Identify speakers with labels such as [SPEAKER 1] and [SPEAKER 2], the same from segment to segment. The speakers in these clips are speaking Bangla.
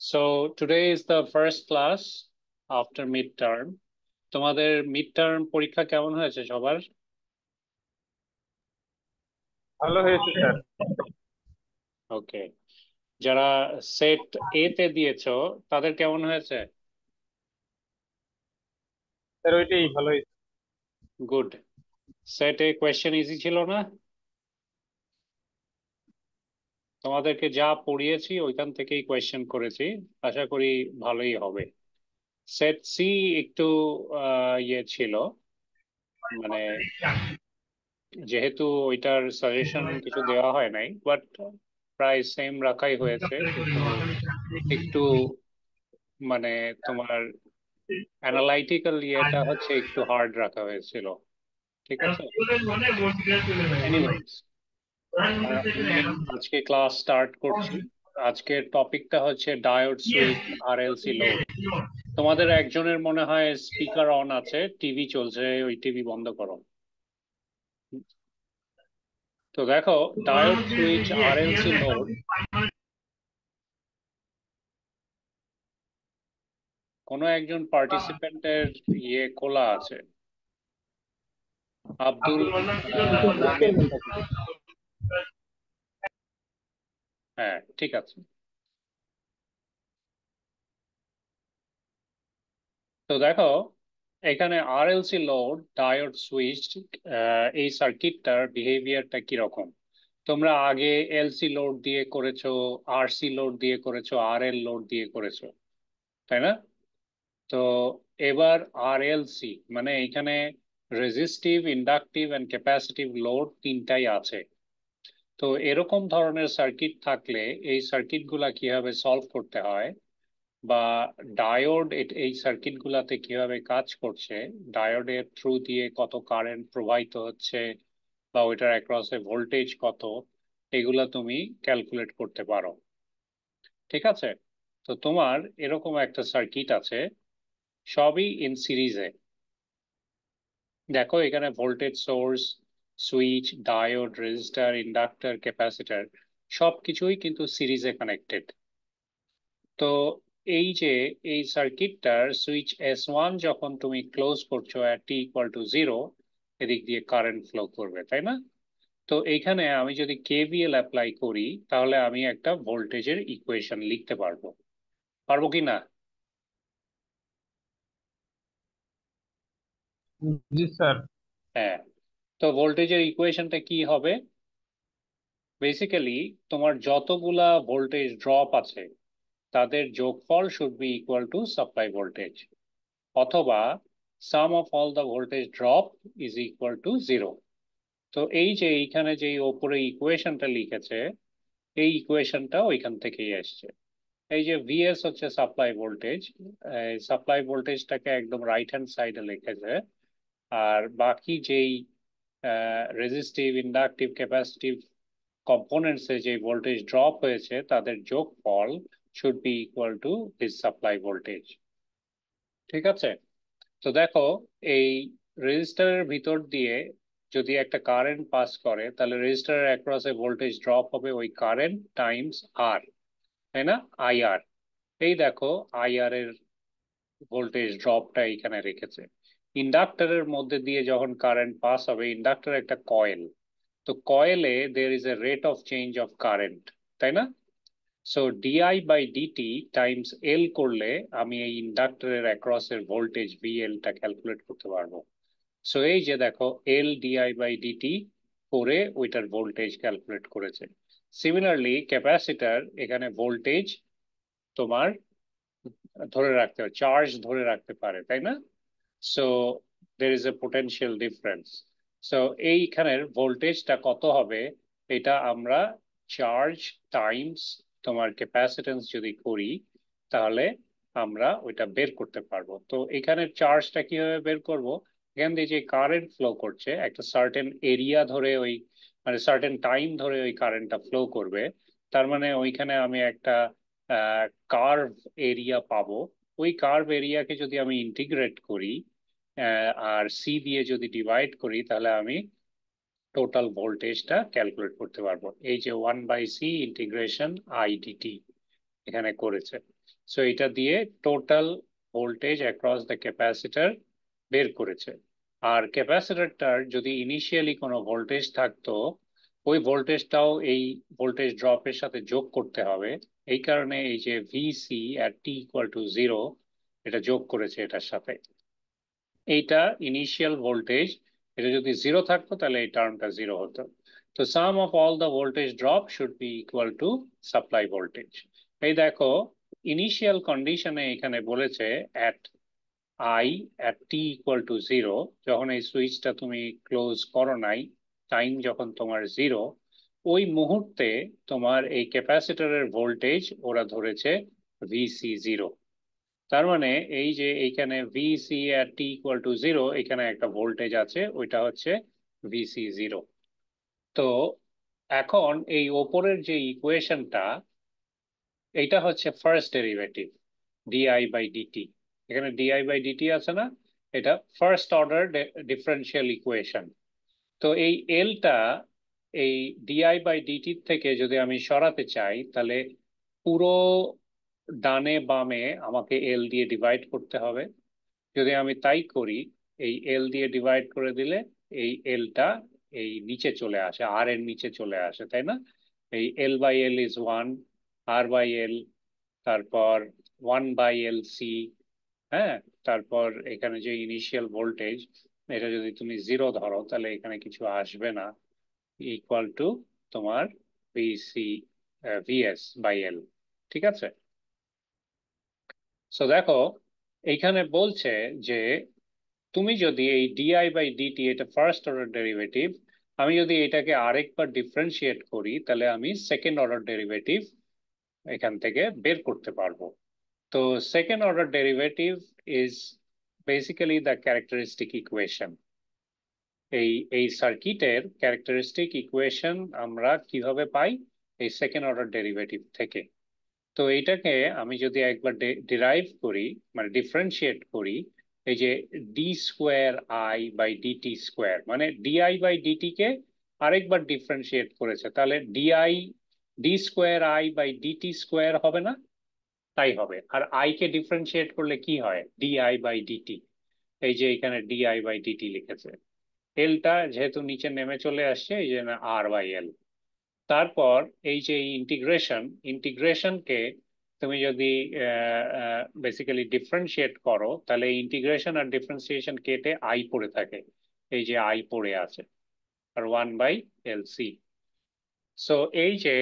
[SPEAKER 1] So today is the first class after midterm. তোমাদের midterm পরীক্ষা কেমন হয়েছে সবার?
[SPEAKER 2] ভালো হয়েছে স্যার।
[SPEAKER 1] ওকে, যারা সেট এ তে দিয়েছো তাদের কেমন হয়েছে?
[SPEAKER 2] স্যার ওইটাই ভালো হয়েছে।
[SPEAKER 1] Good. Set a question easy ছিল না? তোমাদেরকে যা পড়িয়েছি ওইখান থেকেই কোয়েশ্চেন করেছি, আশা করি ভালোই হবে। সেট সি একটু ইয়ে ছিল, মানে যেহেতু ওইটার সাজেশন কিছু দেওয়া হয় নাই, বাট প্রায় সেম রাখাই হয়েছে, কিন্তু একটু মানে তোমার অ্যানালাইটিক্যাল ইয়েটা হচ্ছে একটু হার্ড রাখা হয়েছিল। ঠিক আছে, এনিওয়েজ আমি আজকে ক্লাস স্টার্ট করছি। আজকের টপিকটা হচ্ছে ডায়োড সুইচ আর এলসি লোড। তোমাদের একজনের মনে হয় স্পিকার অন আছে, টিভি চলছে, ওই টিভি বন্ধ করো। তো দেখো, ডায়োড সুইচ আর এলসি লোড, কোনো একজন পার্টিসিপেন্টের ইয়ে খোলা আছে, আব্দুল হামিদ ফকির। হ্যাঁ, ঠিক আছে। তো দেখো, এখানে আরএলসি লোড, ডায়োড সুইচ, এই সার্কিটটার বিহেভিয়ারটা কিরকম। তোমরা আগে এলসি লোড দিয়ে করেছো, আরসি লোড দিয়ে করেছো, আরএল লোড দিয়ে করেছো, তাই না? তো এবার আরএলসি মানে এখানে resistive, inductive and capacitive load তিনটাই আছে। তো এরকম ধরনের সার্কিট থাকলে এই সার্কিটগুলা কিভাবে সলভ করতে হয়, বা ডায়োড এই সার্কিট গুলাতে কিভাবে কাজ করছে, ডায়োডের থ্রু দিয়ে কত কারেন্ট প্রবাহিত হচ্ছে, বা ওইটার অ্যাক্রসে ভোল্টেজ কত, এগুলা তুমি ক্যালকুলেট করতে পারো। ঠিক আছে, তো তোমার এরকম একটা সার্কিট আছে, সবই ইন সিরিজে। দেখো এখানে voltage source, switch, diode, register, inductor, capacitor সবকিছুই কিন্তু সিরিজে কানেক্টেড। তো এই যে এই সার্কিটটার সুইচ S1 যখন তুমি ক্লোজ করছো at t=0, এদিক দিয়ে কারেন্ট ফ্লো করবে, তাই না? তো এইখানে আমি যদি কেভিএল অ্যাপ্লাই করি, তাহলে আমি একটা ভোল্টেজের ইকুয়েশন লিখতে পারবো, পারবো কি না?
[SPEAKER 2] জি স্যার।
[SPEAKER 1] হ্যাঁ। তো ভোল্টেজের ইকুয়েশনটা কি হবে? বেসিক্যালি তোমার যতগুলা ভোল্টেজ ড্রপ আছে তাদের যোগফল should be equal to supply voltage, অথবা sum of all the voltage drop is equal to zero. তো এই যে এইখানে যে ওপরে ইকুয়েশনটা লিখেছে, এই ইকুয়েশনটা ওইখান থেকেই আসছে। এই যে ভিএস হচ্ছে সাপ্লাই ভোল্টেজ, সাপ্লাই ভোল্টেজটাকে একদম রাইট হ্যান্ড সাইডে লিখেছে, আর বাকি যেই রেজিস্টিভ, ইন্ডাকটিভ, ক্যাপাসিটিভ কম্পোনেন্টসে যে ভোল্টেজ ড্রপ হয়েছে তাদের যোগফল should be equal to this supply voltage. ঠিক আছে, তো দেখো, এই রেজিস্টারের ভিতর দিয়ে যদি একটা কারেন্ট পাস করে, তাহলে রেজিস্টারের অ্যাক্রসে ভোল্টেজ ড্রপ হবে ওই কারেন্ট টাইমস আর, তাই না? আইআর। এই দেখো, আইআর এর ভোল্টেজ ড্রপটা এখানে রেখেছে। ইন্ডাক্টরের মধ্যে দিয়ে যখন কারেন্ট পাস হবে, ইন্ডাক্টর একটা কয়েল, তো কয়েলে there is a rate of change of current, তাই না? So D I by D T times L করলে আমি এই ইন্ডাক্টরের অ্যাক্রসের ভোল্টেজ ভিএল টা ক্যালকুলেট করতে পারবো। সো এই যে দেখো, এল ডিআই বাই ডিটি করে ওইটার ভোল্টেজ ক্যালকুলেট করেছে। সিমিলারলি ক্যাপাসিটার এখানে ভোল্টেজ তোমার ধরে রাখতে পারে, চার্জ ধরে রাখতে পারে, তাই না? So there is A potential difference. So এইখানের ভোল্টেজটা কত হবে, এটা আমরা চার্জ টাইমস তোমার ক্যাপাসিটেন্স যদি করি, তাহলে আমরা ওইটা বের করতে পারবো। তো এখানে চার্জটা কিভাবে বের করব? এখান দিয়ে যে কারেন্ট ফ্লো করছে একটা সার্টেন এরিয়া ধরে, ওই মানে সার্টেন টাইম ধরে ওই কারেন্টটা ফ্লো করবে, তার মানে ওইখানে আমি একটা কার্ভ এরিয়া পাবো। ওই কার্ভ এরিয়াকে যদি আমি ইন্টিগ্রেট করি, আর সি দিয়ে যদি ডিভাইড করি, তাহলে আমি টোটাল ভোল্টেজটা ক্যালকুলেট করতে পারবো। এই যে 1/c ইন্টিগ্রেশন আইডিটি এখানে করেছে। সো এটা দিয়ে total voltage across the capacitor বের করেছে। আর ক্যাপাসিটরটার যদি ইনিশিয়ালি কোনো ভোল্টেজ থাকতো, ওই ভোল্টেজটাও এই ভোল্টেজ ড্রপের সাথে যোগ করতে হবে। এই কারণে এই যে VC at T equal to 0 এটা যোগ করেছে এটার সাথে। এইটা ইনিশিয়াল ভোল্টেজ, এটা যদি 0 থাকতো তাহলে এই টার্মটা 0 হতো। তো sum of all the voltage drop should be equal to supply voltage. এই দেখো ইনিশিয়াল কন্ডিশনে এখানে বলেছে at I at T equal to 0, যখন এই সুইচটা তুমি ক্লোজ করো নাই, টাইম যখন তোমার 0, ওই মুহূর্তে তোমার এই ক্যাপাসিটরের ভোল্টেজ ওরা ধরেছে ভিসি 0। তার মানে এই যে এইখানে VC at t equal to 0, এখানে একটা ভোল্টেজ আছে, ওইটা হচ্ছে ভিসি 0। তো এখন এই ওপরের যে ইকুয়েশনটা, এইটা হচ্ছে first derivative DI by DT. এখানে ডিআই বাই ডিটি আছে না, এটা ফার্স্ট অর্ডার ডিফারেন্সিয়াল ইকুয়েশন। তো এই এলটা এই ডিআই বাই ডিটির থেকে যদি আমি সরাতে চাই, তাহলে পুরো ডানে বামে আমাকে এল দিয়ে ডিভাইড করতে হবে। যদি আমি তাই করি, এই এল দিয়ে ডিভাইড করে দিলে এই এলটা এই নিচে চলে আসে, আর এর নিচে চলে আসে, তাই না? এই এল বাই এল ইজ 1, আর বাই এল, তারপর 1/LC। হ্যাঁ, তারপর এখানে যে ইনিশিয়াল ভোল্টেজ, এটা যদি তুমি 0 ধরো তাহলে এখানে কিছু আসবে না, ইকুয়াল টু তোমার ভিসি ভিএস বাই এল। ঠিক আছে? সো দেখো এইখানে বলছে যে তুমি যদি এই ডিআই বাই ডিটি, এটা ফার্স্ট অর্ডার ডেরিভেটিভ, আমি যদি এটাকে আরেকবার ডিফারেন্সিয়েট করি তাহলে আমি সেকেন্ড অর্ডার ডেরিভেটিভ এখান থেকে বের করতে পারবো। তো second order derivative is basically the characteristic equation. এই সার্কিটের ক্যারেক্টারিস্টিক ইকুয়েশন আমরা কিভাবে পাই? এই সেকেন্ড অর্ডার ডেরিভেটিভ থেকে। তো এইটাকে আমি যদি একবার ডিরাইভ করি, মানে ডিফারেন্সিয়েট করি, এই যে D square I by DT square, মানে ডিআই বাই ডিটি কে আরেকবার ডিফারেন্সিয়েট করেছে, তাহলে DI D square I by DT square হবে না? তাই হবে। আর আই কে ডিফারেন্সিয়েট করলে কি হয়? DI by DT. এই যে এখানে ডিআই বাই ডিটি লিখেছে, এলটা যেহেতু নিচে নেমে চলে আসছে এই জন্য আর বাই এল। তারপর এই যে ইন্টিগ্রেশন, ইন্টিগ্রেশনকে তুমি যদি বেসিক্যালি ডিফারেন্সিয়েট করো, তাহলে ইন্টিগ্রেশন আর ডিফারেন্সিয়েশন কেটে আই পড়ে থাকে, এই যে আই পড়ে আছে, আর 1/LC। সো এই যে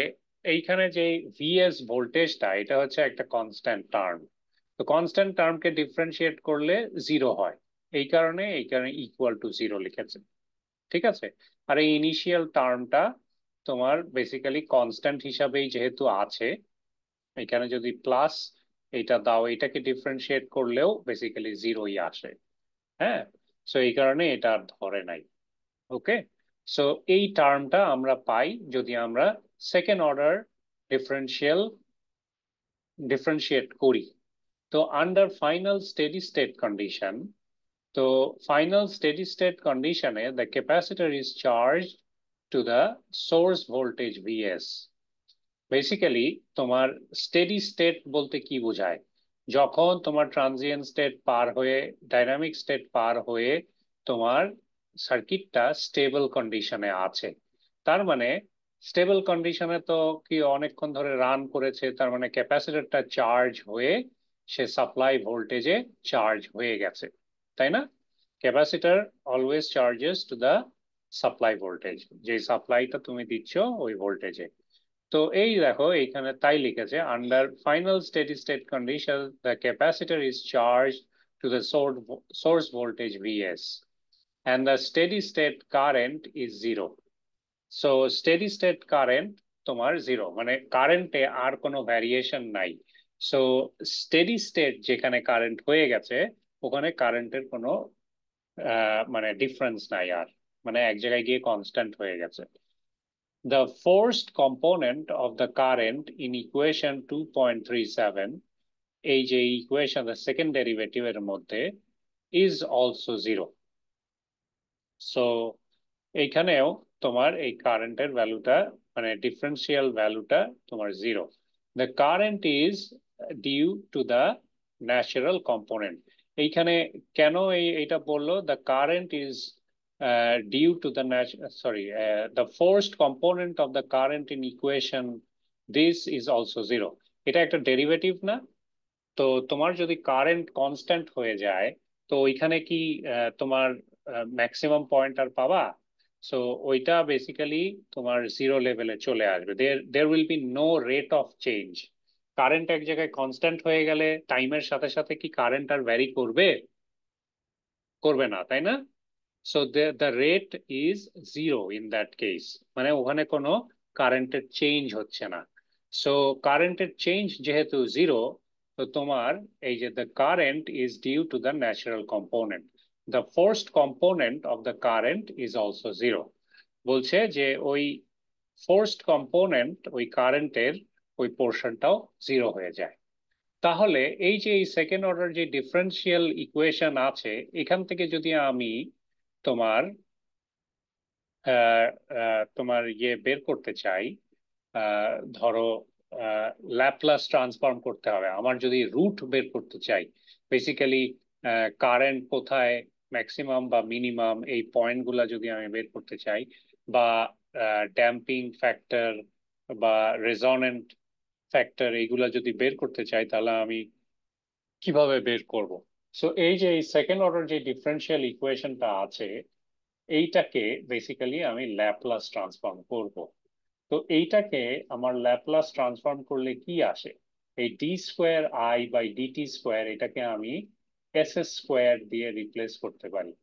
[SPEAKER 1] এইখানে যে ভিএস ভোল্টেজটা, এটা হচ্ছে একটা কনস্ট্যান্ট টার্ম। তো কনস্ট্যান্ট টার্মকে ডিফারেন্সিয়েট করলে 0 হয়, এই কারণে ইকুয়াল টু 0 লিখেছে। ঠিক আছে? আর এই ইনিশিয়াল টার্মটা তোমার বেসিক্যালি কনস্ট্যান্ট হিসাবেই যেহেতু আছে, এখানে যদি প্লাস এটা দাও, এটাকে ডিফারেন্সিয়েট করলেও বেসিক্যালি 0ই আসে। হ্যাঁ, সো এই কারণে এটা আর ধরে নাই। ওকে, সো এই টার্মটা আমরা পাই যদি আমরা সেকেন্ড অর্ডার ডিফারেন্সিয়াল ডিফারেন্সিয়েট করি। তো under final steady state condition, তো ফাইনাল স্টেডি স্টেট কন্ডিশনে the capacitor is charge to the source voltage VS. Basically তোমার স্টেডি স্টেট বলতে কি বোঝায়? যখন তোমার ট্রানজিয়েন্ট স্টেট পার হয়ে ডাইনামিক স্টেট পার হয়ে তোমার সার্কিটটা স্টেবল কন্ডিশনে আছে, তার মানে স্টেবল কন্ডিশনে তো কি অনেকক্ষণ ধরে রান করেছে, তার মানে ক্যাপাসিটরটা চার্জ হয়ে সে সাপ্লাই ভোল্টেজে চার্জ হয়ে গেছে, তাই না? Capacitor always charges to the supply voltage, যে সাপ্লাইটা তুমি দিচ্ছ ওই ভোল্টেজে। তো এই দেখো এইখানে তাই লিখেছে, under final steady state condition the capacitor is charge to the source voltage VS and the steady state current is 0. So steady state current তোমার 0, মানে কারেন্টে আর কোনো ভ্যারিয়েশন নাই। সো স্টেডি স্টেট যেখানে কারেন্ট হয়ে গেছে, ওখানে কারেন্টের কোনো মানে ডিফারেন্স নাই আর, মানে এক জায়গায় গিয়ে কনস্ট্যান্ট হয়ে গেছে। The forced component of the current in equation 2.37, এই যে ইকুয়েশন the second derivative এর মধ্যে, is also 0. সো এইখানেও তোমার এই কারেন্টের ভ্যালুটা, মানে ডিফারেন্সিয়াল ভ্যালুটা তোমার 0। The current is due to the natural component. এইখানে কেন এইটা বললো, the current is due to the sorry, the forced component of the current in equation this is also zero. এটা একটা ডেরিভেটিভ না? তো তোমার যদি কারেন্ট কনস্ট্যান্ট হয়ে যায়, তো ওইখানে কি তোমার ম্যাক্সিমাম পয়েন্ট আর পাবা? সো ওইটা বেসিক্যালি তোমার জিরো লেভেলে চলে আসবে। There will be no rate of change. Current এক জায়গায় কনস্ট্যান্ট হয়ে গেলে টাইমের সাথে সাথে কি কারেন্ট আর ভ্যারি করবে? করবে না, তাই না? So the rate is zero in that case, মানে ওখানে কোনো কারেন্টের চেঞ্জ হচ্ছে না। সো কারেন্টের চেঞ্জ যেহেতু জিরো, তো তোমার এই যে the current is due to the natural component, the forced component of the current is also zero. বলছে যে ওই ফোর্সড কম্পোনেন্ট, ওই কারেন্টের ওই পোর্শনটাও জিরো হয়ে যায়। তাহলে এই যে এই সেকেন্ড অর্ডার যে ডিফারেন্সিয়াল ইকুয়েশন আছে, এখান থেকে যদি আমি তোমার তোমার ইয়ে বের করতে চাই, ধরো ল্যাপ্লাস ট্রান্সফর্ম করতে হবে আমার, যদি রুট বের করতে চাই, বেসিক্যালি কারেন্ট কোথায় ম্যাক্সিমাম বা মিনিমাম এই পয়েন্টগুলো যদি আমি বের করতে চাই, বা ড্যাম্পিং ফ্যাক্টর বা রেজোনেন্ট ফ্যাক্টর এইগুলা যদি বের করতে চাই, তাহলে আমি কিভাবে বের করব? সো এই যে এই সেকেন্ড অর্ডার যে ডিফারেন্সিয়াল ইকুয়েশনটা আছে, এইটাকে বেসিক্যালি আমি ল্যাপ্লাস ট্রান্সফর্ম করব। তো এইটাকে আমার ল্যাপ্লাস ট্রান্সফর্ম করলে কি আসে? এই D square I by DT square, এটাকে আমি এস স্কোয়ার দিয়ে রিপ্লেস করতে পারি।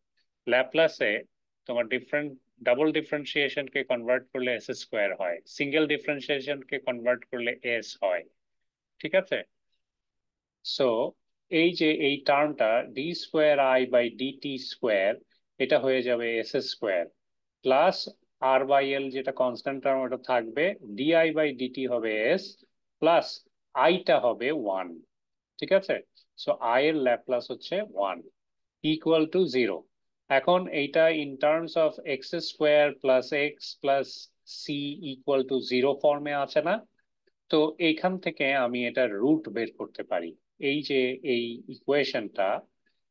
[SPEAKER 1] ল্যাপ্লাসে তোমার ডাবল ডিফারেন্সিয়েশনকে কনভার্ট করলে এস স্কোয়ার হয়, সিঙ্গেল ডিফারেন্সিয়েশনকে কনভার্ট করলে এস হয়। ঠিক আছে? সো এই যে এই টার্মটা d square I by DT square, এটা হয়ে যাবে s square, plus R by L যেটা কনস্ট্যান্ট টার্ম ওটা থাকবে, ডিআই বাই ডিটি হবে এস, প্লাস আইটা হবে ওয়ান। ঠিক আছে? সো আই এর ল্যাপ্লাস হচ্ছে ওয়ান, ইকুয়াল টু জিরো। এখন এইটা in terms of x square plus X plus C equal to zero ফর্মে আছে না? তো এইখান থেকে আমি এটার রুট বের করতে পারি। এই যে এই ইকুয়েশনটা,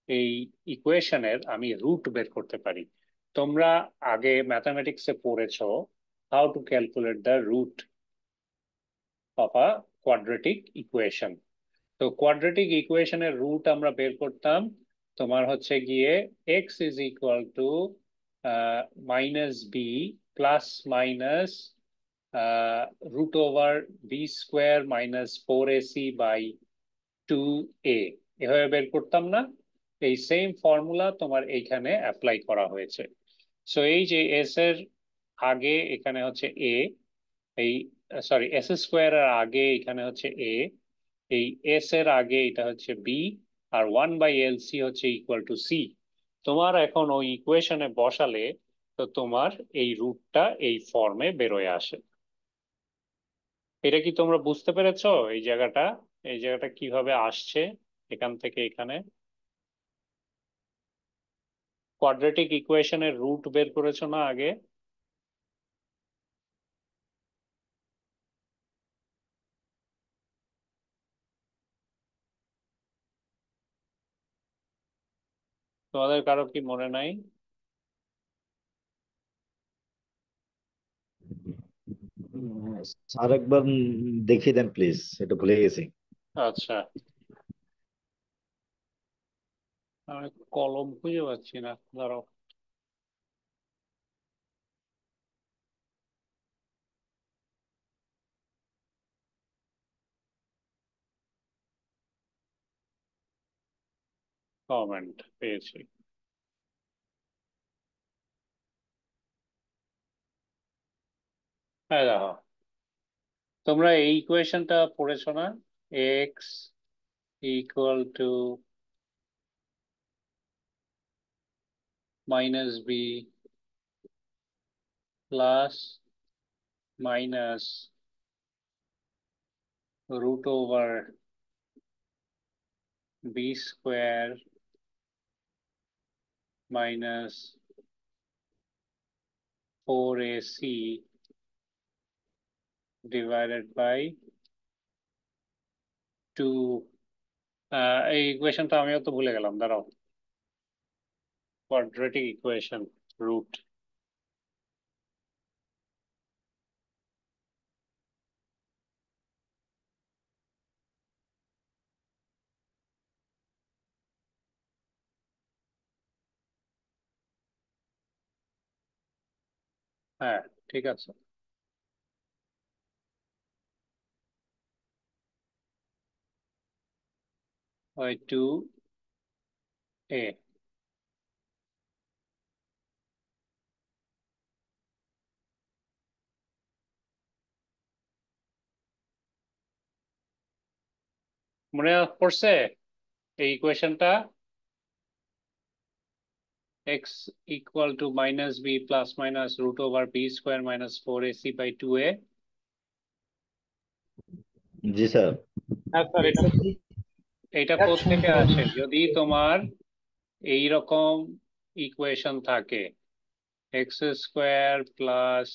[SPEAKER 1] এই ইকুয়েশনের আমি রুট বের করতে পারি। তোমরা আগে ম্যাথামেটিক্সে পড়েছো how to calculate the root of a quadratic equation. তো কোয়াড্রেটিক ইকুয়েশনের রুট আমরা বের করতাম, তোমার হচ্ছে গিয়ে x is equal to minus B plus minus root over B square minus four ac by two a, এভাবে বের করতাম না? এই সেম ফর্মুলা তোমার এইখানে অ্যাপ্লাই করা হয়েছে। সো এই যে এস এর আগে এখানে হচ্ছে এ, এই সরি এস স্কোয়ার এর আগে এখানে হচ্ছে এ, এই এস এর আগে এটা হচ্ছে বি, আর ওয়ান বাই এল সি হচ্ছে ইকুয়াল টু সি। তোমার এখন ওই ইকুয়েশনে বসালে তো তোমার এই রুটটা এই ফর্মে বেরোয় আসে। এটা কি তোমরা বুঝতে পেরেছো? এই জায়গাটা, এই জায়গাটা কিভাবে আসছে এখান থেকে এখানে? কোয়াড্রেটিক ইকুয়েশনের রুট বের করেছো না আগে? তোমাদের কারো কি মনে নাই?
[SPEAKER 3] স্যার একবার দেখিয়ে দেন প্লিজ, এটা ভুলে গেছি।
[SPEAKER 1] আচ্ছা, আমি কলম খুঁজে পাচ্ছি না, দাঁড়াও। কমেন্ট পেয়েছি। হ্যাঁ দেখো, তোমরা এই ইকুয়েশনটা পড়েছো না? X equal to minus B plus minus root over B square minus four A C divided by two, এই ইকুয়েশনটা আমিও তো ভুলে গেলাম, দাঁড়াও। Quadratic equation, root. হ্যাঁ, ঠিক আছে। ওই টু এ। মনে পড়ছে এই ইকুয়েশনটা? x equal to minus B plus minus root over B square minus 4ac by 2a।
[SPEAKER 3] জি স্যার।
[SPEAKER 2] হ্যাঁ স্যার, এটা
[SPEAKER 1] এটা কোত্থেকে আসে? যদি তোমার এই রকম ইকুয়েশন থাকে, X square plus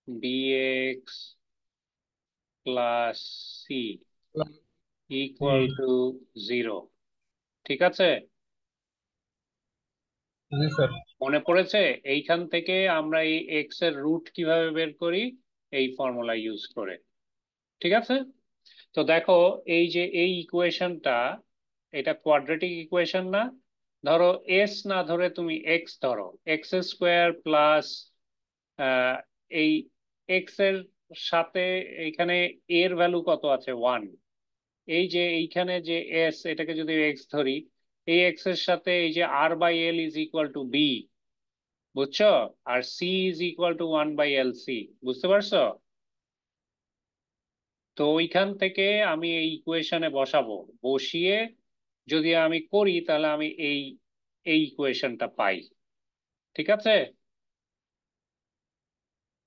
[SPEAKER 1] bx plus C equal to 0, ঠিক আছে?
[SPEAKER 2] জি স্যার।
[SPEAKER 1] মনে পড়েছে? এইখান থেকে আমরা এই এক্স এর রুট কিভাবে বের করি? এই ফর্মুলা ইউজ করে, ঠিক আছে? তো দেখো, এই যে এই ইকুয়েশনটা, এটা কোয়াড্রেটিক ইকুয়েশন না? ধরো এস না ধরে তুমি এক্স ধরো, এক্স স্কোয়ার প্লাস এই এক্স এর সাথে এইখানে এর ভ্যালু কত আছে? 1। এই যে এইখানে যে এস, এটাকে যদি এক্স ধরি, এই এক্স এর সাথে এই যে R by L is equal to b, বুঝছো? আর c is equal to 1/LC, বুঝতে পারছো? তো ওইখান থেকে আমি এই ইকুয়েশনে বসাবো, বসিয়ে যদি আমি করি তাহলে আমি এই এই ইকুয়েশনটা পাই, ঠিক আছে?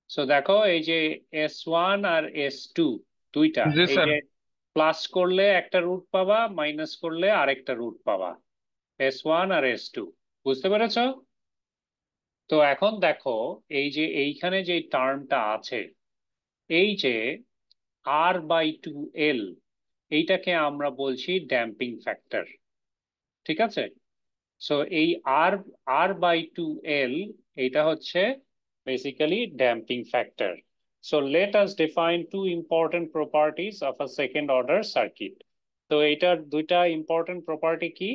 [SPEAKER 1] সো দেখো, এই যে S1 আর S2 দুইটা,
[SPEAKER 2] জি
[SPEAKER 1] এই
[SPEAKER 2] স্যার।
[SPEAKER 1] যে প্লাস করলে একটা রুট পাবা, মাইনাস করলে আরেকটা রুট পাবা, S1 আর S2, বুঝতে পেরেছো? তো এখন দেখো, এই যে এইখানে যে টার্মটা আছে, এই যে R/2L, এইটাকে আমরা বলছি ড্যাম্পিং ফ্যাক্টর, ঠিক আছে? সো এই আর R/2L, এটা হচ্ছে basically damping factor. So let us define two important properties of a second order circuit. তো এইটার দুইটা ইম্পর্টেন্ট প্রপার্টি কি?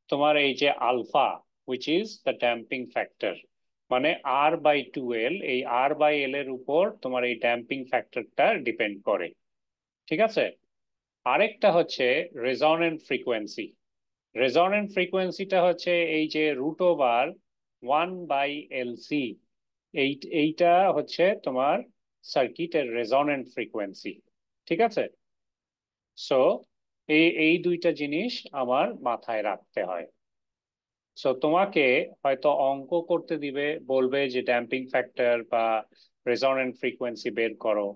[SPEAKER 1] তোমার এই যে alpha, which is the damping factor, মানে R/2L, এই R/L এর উপর তোমার এই ড্যাম্পিং ফ্যাক্টরটা ডিপেন্ড করে, ঠিক আছে? আরেকটা হচ্ছে রেজোন্যান্ট ফ্রিকোয়েন্সি। রেজোন্যান্ট ফ্রিকোয়েন্সিটা হচ্ছে এই যে রুট ওভার 1/LC, এইটা হচ্ছে তোমার সার্কিটের রেজোন্যান্ট ফ্রিকোয়েন্সি, ঠিক আছে? সো এই দুইটা জিনিস আমার মাথায় রাখতে হয়। সো তোমাকে হয়তো অঙ্ক করতে দিবে, বলবে যে ড্যাম্পিং ফ্যাক্টর বা রেজোন্যান্ট ফ্রিকোয়েন্সি বের করো।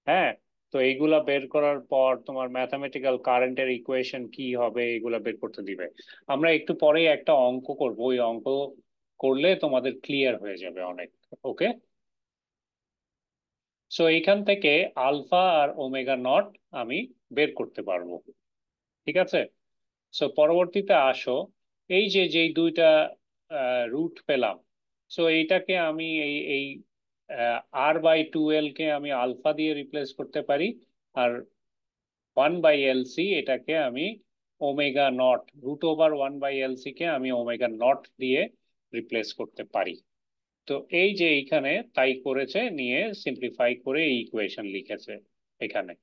[SPEAKER 1] হ্যাঁ, তো এইগুলা বের করার পর তোমার ম্যাথামেটিক্যাল কারেন্টের ইকুয়েশন কি হবে, এগুলা বের করতে দিবে। আমরা একটু পরেই একটা অঙ্ক করব, ওই অঙ্ক করলে তোমাদের ক্লিয়ার হয়ে যাবে অনেক। ওকে? সো এইখান থেকে আলফা আর ওমেগা নট আমি বের করতে পারবো, ঠিক আছে? সো পরবর্তীতে আসো, এই যে যেই দুইটা রুট পেলাম, সো এইটাকে আমি এই এই R/2L কে আমি আলফা দিয়ে রিপ্লেস করতে পারি, আর 1/LC এটাকে আমি omega naught, root over 1/LC কে আমি ওমেগা নট দিয়ে রিপ্লেস করতে পারি। তো এই যে এইখানে তাই করেছে, নিয়ে সিম্পলিফাই করে এই ইকুয়েশন লিখেছে এখানে।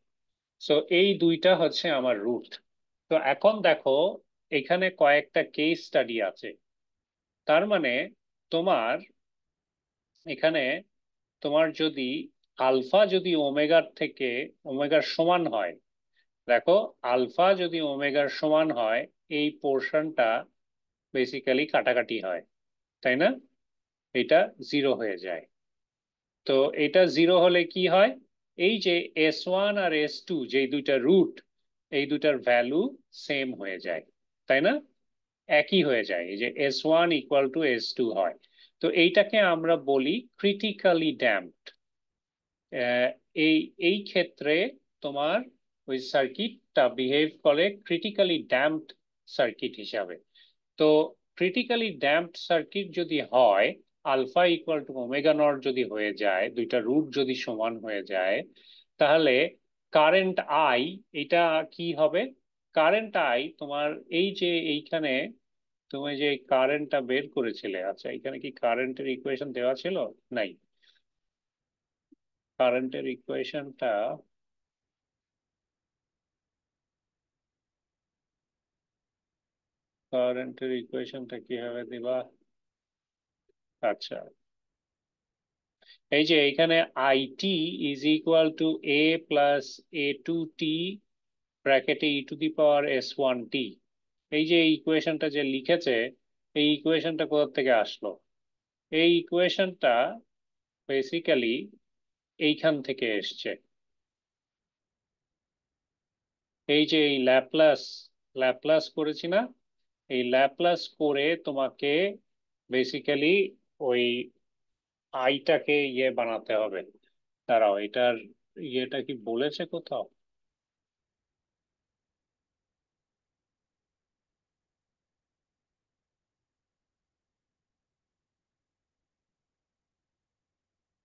[SPEAKER 1] সো এই দুইটা হচ্ছে আমার রুট। তো এখন দেখো, এখানে কয়েকটা কেস স্টাডি আছে। তার মানে তোমার এখানে, তোমার যদি আলফা যদি ওমেগার থেকে, ওমেগার সমান হয়, দেখো আলফা যদি ওমেগার সমান হয়, এই পোর্শনটা বেসিক্যালি কাটাকাটি হয়, তাই না? এটা জিরো হয়ে যায়। তো এটা জিরো হলে কি হয়? এই যে S1 আর S2 যেই দুইটা রুট, এই দুইটার ভ্যালু সেম হয়ে যায়, তাই না? একই হয়ে যায়, এই যে S1 ইকুয়াল টু S2 হয়। তো এইটাকে আমরা বলি ক্রিটিক্যালি ড্যাম্পড। এই এই ক্ষেত্রে তোমার ওই সার্কিটটা বিহেভ করে ক্রিটিক্যালি ড্যাম্পড সার্কিট হিসাবে। তো ক্রিটিক্যালি ড্যাম্পড সার্কিট যদি হয়, alpha equal to omega naught যদি হয়ে যায়, দুইটা রুট যদি সমান হয়ে যায়, তাহলে কারেন্ট আই এটা কি হবে? কারেন্ট আই তোমার এই যে এইখানে তুমি যে কারেন্টটা বের করেছিলে, আচ্ছা এখানে কি কারেন্টের ইকুয়েশন দেওয়া ছিল? নাই। কারেন্টের ইকুয়েশনটা, কারেন্টের ইকুয়েশনটা কিভাবে দিবা? আচ্ছা, এই যে এইখানে i t is equal to a plus a two t ব্র্যাকেটে e to the power s one t. এই যে ইকুয়েশনটা যে লিখেছে, এই ইকুয়েশনটা কোথা থেকে আসলো? এই ইকুয়েশনটা বেসিক্যালি এইখান থেকে এসছে। এই যে এই ল্যাপ্লাস, ল্যাপ্লাস করেছি না? এই ল্যাপ্লাস করে তোমাকে বেসিক্যালি ওই আইটাকে ইয়ে বানাতে হবে। দাঁড়াও, এটার ইয়েটা কি বলেছে কোথাও?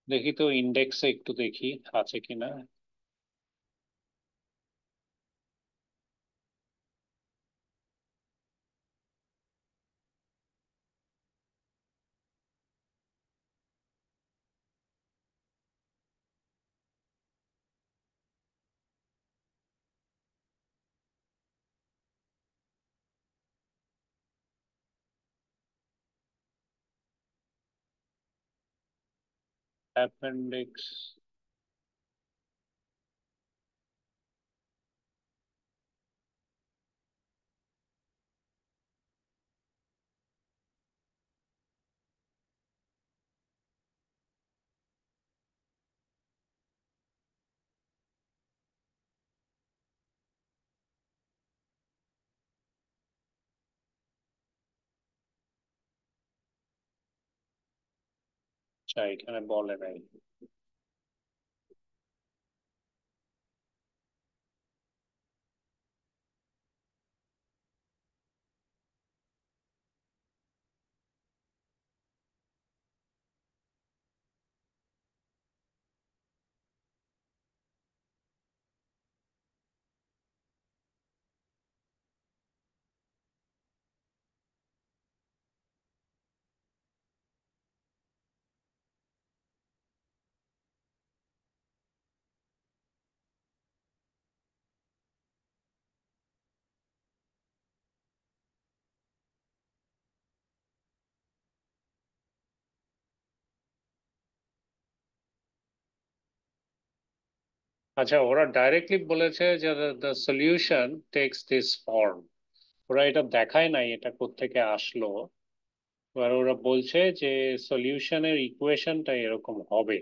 [SPEAKER 1] দেখি তো, ইন্ডেক্সে একটু দেখি আছে কিনা। অ্যাপেন্ডিক্স। আচ্ছা, এখানে বলে নাই। আচ্ছা, ওরা ডাইরেক্টলি বলেছে যে the solution takes this form. ওরা এটা দেখায় নাই এটা কোত্থেকে আসলো। এবার ওরা বলছে যে সলিউশনের ইকুয়েশনটা এরকম হবে।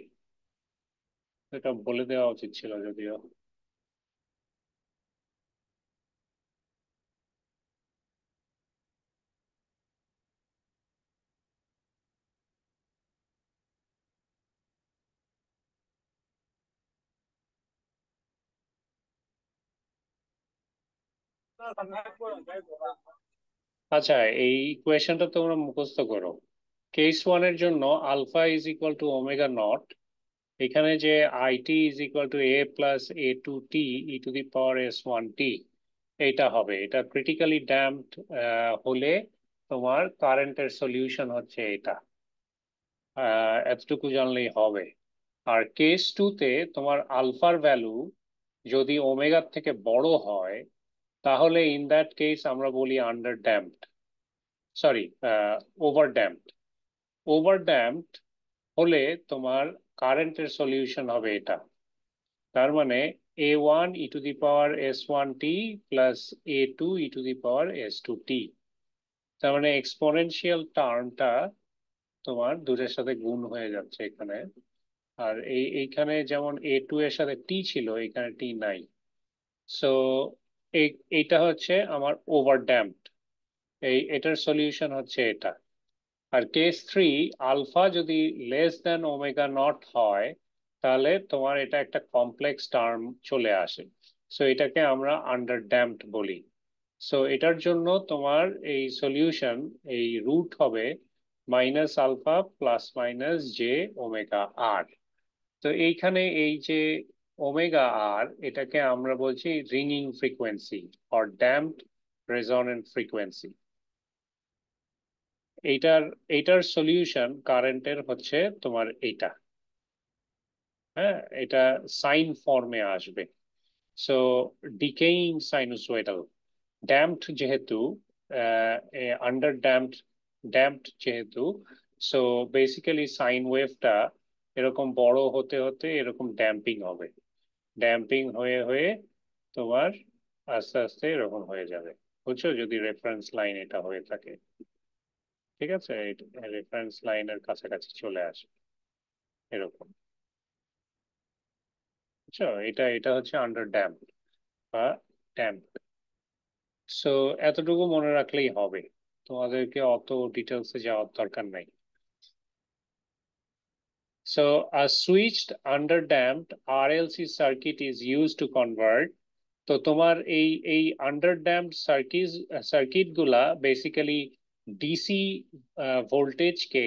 [SPEAKER 1] এটা বলে দেওয়া উচিত ছিল যদিও। আচ্ছা, এই ইকুয়েশনটা তোমরা মুখস্থ করো। কেস ওয়ানের জন্য alpha is equal to omega naught. এখানে যে i t is equal to a plus a two t e to the power s one t, এইটা হবে। এটা ক্রিটিক্যালি ড্যাম্পড হলে তোমার কারেন্টের সলিউশন হচ্ছে এটা। এতটুকু জানলেই হবে। আর কেস টুতে তোমার আলফার ভ্যালু যদি ওমেগার থেকে বড় হয়, তাহলে ইন দ্যাট কেস আমরা বলি under damped, sorry, over damped. Over damped হলে তোমার কারেন্টের সলিউশন হবে এটা। তার মানে a one e to the power s one t plus a two e to the power s two t. তার মানে এক্সপোনেনশিয়াল টার্মটা তোমার দুটোর সাথে গুণ হয়ে যাচ্ছে এখানে। আর এইখানে যেমন এ টু এর সাথে টি ছিল, এখানে টি নাই। সো এইটা হচ্ছে আমার ওভার ড্যাম্পড। এটার সলিউশন হচ্ছে এটা। আর কেস থ্রি, আলফা যদি লেস দেন ওমেগা নট হয়, তাহলে তোমার এটা একটা কমপ্লেক্স টার্ম চলে আসে। সো এটাকে আমরা আন্ডার ড্যাম্পড বলি। সো এটার জন্য তোমার এই সলিউশন, এই রুট হবে minus alpha plus minus j omega r. তো এইখানে এই যে ওমেগা আর, এটাকে আমরা বলছি রিংইং frequency or damped resonant frequency. এইটার এইটার সলিউশন কারেন্টের হচ্ছে তোমার এইটা, হ্যাঁ, এটা সাইন ফর্মে আসবে। সো ডিকেইং সাইনুসয়েডাল, ড্যাম্পড যেহেতু, আন্ডার ড্যাম্পড যেহেতু, সো বেসিক্যালি সাইন ওয়েভটা এরকম বড় হতে হতে এরকম ড্যাম্পিং হবে, ড্যাম্পিং হয়ে হয়ে তোমার আস্তে আস্তে এরকম হয়ে যাবে। বুঝছো, যদি রেফারেন্স লাইন এটা হয়ে থাকে, ঠিক আছে, রেফারেন্স লাইনের কাছাকাছি চলে আসে এরকম। বুঝছো, এটা এটা হচ্ছে আন্ডার ড্যাম্প বা ড্যাম্প। সো এতটুকু মনে রাখলেই হবে, তোমাদেরকে অত ডিটেলসে যাওয়ার দরকার নাই। So a switched underdamped RLC circuit is used to convert। তো তোমার এই এই আন্ডারড্যাম্পড সার্কিট গুলা বেসিক্যালি ডিসি ভোল্টেজকে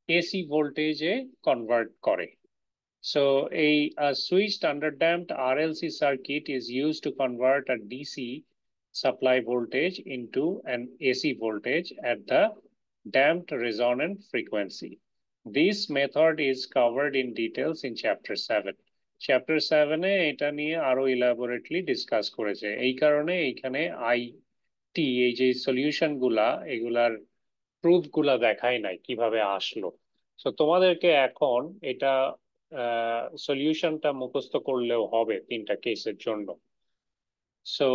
[SPEAKER 1] এসি ভোল্টেজে কনভার্ট করে। So a switched underdamped RLC circuit is used to convert a DC supply voltage into an AC voltage at the damped resonant frequency. This method is covered in details in chapter 7. Chapter 7-এ এটা নিয়ে আরো ইলাবোরেটলি ডিসকাস করেছে। এই কারণে এইখানে আইটি, এই যে সলিউশন গুলা, এগুলার প্রুফ গুলা দেখাই নাই কিভাবে আসলো। তো তোমাদেরকে এখন এটা সলিউশনটা মুখস্থ করলেও হবে তিনটা কেসের জন্য। সো